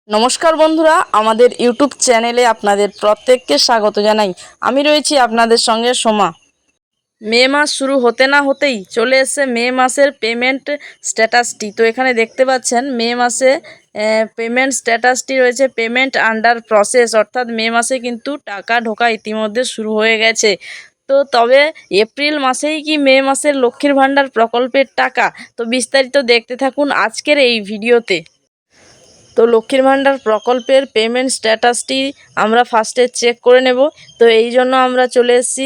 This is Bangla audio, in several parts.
নমস্কার বন্ধুরা, আমাদের ইউটিউব চ্যানেলে আপনাদের প্রত্যেককে স্বাগত জানাই। আমি রয়েছি আপনাদের সঙ্গে সোমা। মে মাস শুরু হতে না হতেই চলে এসেছে মে মাসের পেমেন্ট স্ট্যাটাসটি। তো এখানে দেখতে পাচ্ছেন মে মাসে পেমেন্ট স্ট্যাটাসটি রয়েছে পেমেন্ট আন্ডার প্রসেস, অর্থাৎ মে মাসে কিন্তু টাকা ঢোকা ইতিমধ্যে শুরু হয়ে গেছে। তো তবে এপ্রিল মাসেই কি মে মাসের লক্ষ্মীর ভাণ্ডার প্রকল্পের টাকা? তো বিস্তারিত দেখতে থাকুন আজকের এই ভিডিওতে। তো লক্ষ্মীর ভাণ্ডার প্রকল্পের পেমেন্ট স্ট্যাটাসটি আমরা ফার্স্টে চেক করে নেব। তো এই জন্য আমরা চলে এসেছি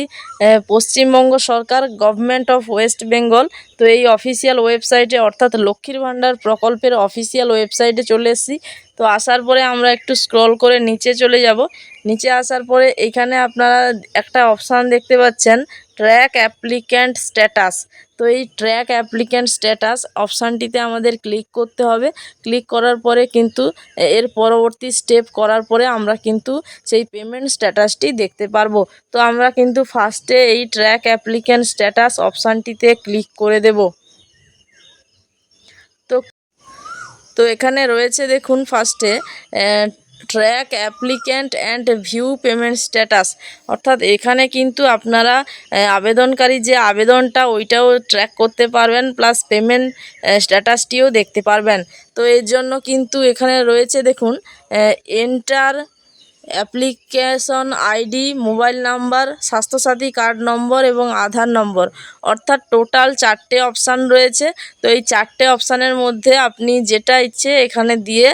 পশ্চিমবঙ্গ সরকার গভর্নমেন্ট অফ ওয়েস্ট বেঙ্গল। তো এই অফিসিয়াল ওয়েবসাইটে, অর্থাৎ লক্ষ্মীর ভাণ্ডার প্রকল্পের অফিসিয়াল ওয়েবসাইটে চলে এসেছি। তো আসার পরে আমরা একটু স্ক্রল করে নিচে চলে যাব। নিচে আসার পরে এইখানে আপনারা একটা অপশান দেখতে পাচ্ছেন, ট্র্যাক অ্যাপ্লিক্যান্ট স্ট্যাটাস। তো এই ট্র্যাক অ্যাপ্লিক্যান্ট স্ট্যাটাস অপশানটিতে আমাদের ক্লিক করতে হবে। ক্লিক করার পরে কিন্তু এর পরবর্তী স্টেপ করার পরে আমরা কিন্তু সেই পেমেন্ট স্ট্যাটাসটি দেখতে পারবো। তো আমরা কিন্তু ফার্স্টে এই ট্র্যাক অ্যাপ্লিক্যান্ট স্ট্যাটাস অপশানটিতে ক্লিক করে দেব। তো তো এখানে রয়েছে দেখুন ফার্স্টে track applicant and view payment status, অর্থাৎ এখানে কিন্তু আপনারা আবেদনকারী যে আবেদনটা ওইটাও ট্র্যাক করতে পারবেন, প্লাস পেমেন্ট স্ট্যাটাসটিও দেখতে পারবেন। তো এর জন্য কিন্তু এখানে রয়েছে দেখুন enter application ID, mobile number, Swasthya Sathi card number এবং আধার নম্বর, অর্থাৎ টোটাল 4টে অপশান রয়েছে। তো এই 4টে অপশানের মধ্যে আপনি যেটা ইচ্ছে এখানে দিয়ে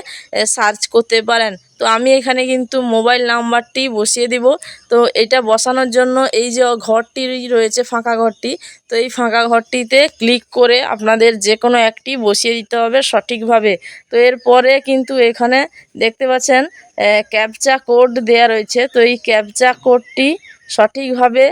সার্চ করতে পারেন। তো আমি এখানে কিন্তু মোবাইল নাম্বারটি বসিয়ে দিব। তো এটা বসানোর জন্য এই যে ঘরটি রয়েছে, ফাঁকা ঘরটি, তো এই ফাঁকা ঘরটিতে ক্লিক করে আপনাদের যে কোনো একটি বসিয়ে দিতে হবে সঠিকভাবে। তো এরপরে কিন্তু এখানে দেখতে পাচ্ছেন ক্যাপচা কোড দেয়া রয়েছে। তো এই ক্যাপচা কোডটি সঠিকভাবে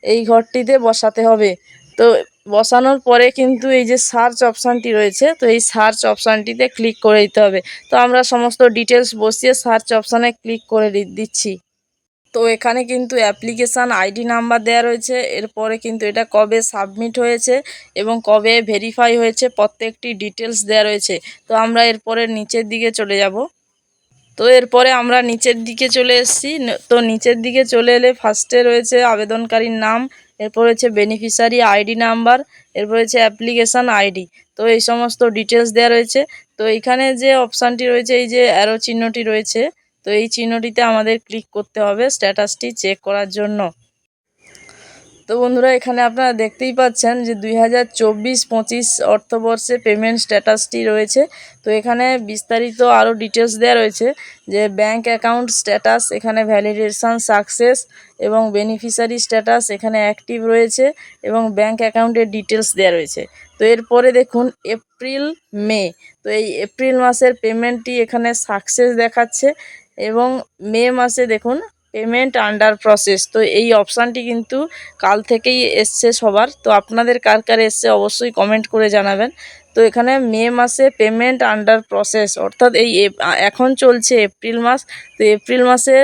এই ঘরটিতে বসাতে হবে। তো বসানোর পরে কিন্তু এই যে সার্চ অপশানটি রয়েছে, তো এই সার্চ অপশানটিতে ক্লিক করে দিতে হবে। তো আমরা সমস্ত ডিটেলস বসিয়ে সার্চ অপশানে ক্লিক করে দিচ্ছি। তো এখানে কিন্তু অ্যাপ্লিকেশান আইডি নাম্বার দেওয়া রয়েছে, এরপরে কিন্তু এটা কবে সাবমিট হয়েছে এবং কবে ভেরিফাই হয়েছে প্রত্যেকটি ডিটেলস দেওয়া রয়েছে। তো আমরা এরপরে নিচের দিকে চলে যাব। তো এরপরে আমরা নিচের দিকে চলে এসেছি। তো নিচের দিকে চলে এলে ফার্স্টে রয়েছে আবেদনকারীর নাম, এরপর রয়েছে বেনিফিশিয়ারি আইডি নাম্বার, এরপর রয়েছে অ্যাপ্লিকেশান আইডি। তো এই সমস্ত ডিটেলস দেওয়া রয়েছে। তো এইখানে যে অপশানটি রয়েছে, এই যে অ্যারো চিহ্নটি রয়েছে, তো এই চিহ্নটিতে আমাদের ক্লিক করতে হবে স্ট্যাটাসটি চেক করার জন্য। তো বন্ধুরা, এখানে আপনারা দেখতেই পাচ্ছেন যে 2024-25 অর্থবর্ষে পেমেন্ট স্ট্যাটাসটি রয়েছে। তো এখানে বিস্তারিত আরও ডিটেলস দেওয়া রয়েছে যে ব্যাঙ্ক অ্যাকাউন্ট স্ট্যাটাস, এখানে ভ্যালিডেশন সাকসেস, এবং বেনিফিশিয়ারি স্ট্যাটাস এখানে অ্যাক্টিভ রয়েছে, এবং ব্যাঙ্ক অ্যাকাউন্টের ডিটেলস দেওয়া রয়েছে। তো এরপরে দেখুন এপ্রিল মে, তো এই এপ্রিল মাসের পেমেন্টটি এখানে সাকসেস দেখাচ্ছে, এবং মে মাসে দেখুন পেমেন্ট আন্ডার প্রসেস। তো এই অপশানটি কিন্তু কাল থেকেই এসছে সবার। তো আপনাদের কার কার এসছে অবশ্যই কমেন্ট করে জানাবেন। তো এখানে মে মাসে পেমেন্ট আন্ডার প্রসেস, অর্থাৎ এই এখন চলছে এপ্রিল মাস। তো এপ্রিল মাসে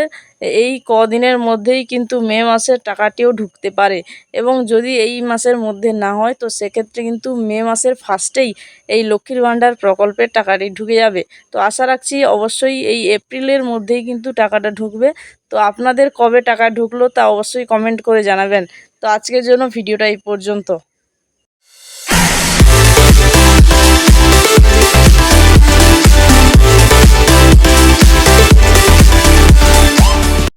এই কদিনের মধ্যেই কিন্তু মে মাসের টাকাটিও ঢুকতে পারে, এবং যদি এই মাসের মধ্যে না হয় তো সেক্ষেত্রে কিন্তু মে মাসের ফার্স্টেই এই লক্ষ্মীর ভাণ্ডার প্রকল্পের টাকাটি ঢুকে যাবে। তো আশা রাখছি অবশ্যই এই এপ্রিলের মধ্যেই কিন্তু টাকাটা ঢুকবে। তো আপনাদের কবে টাকা ঢুকলো তা অবশ্যই কমেন্ট করে জানাবেন। তো আজকের জন্য ভিডিওটা এই পর্যন্ত।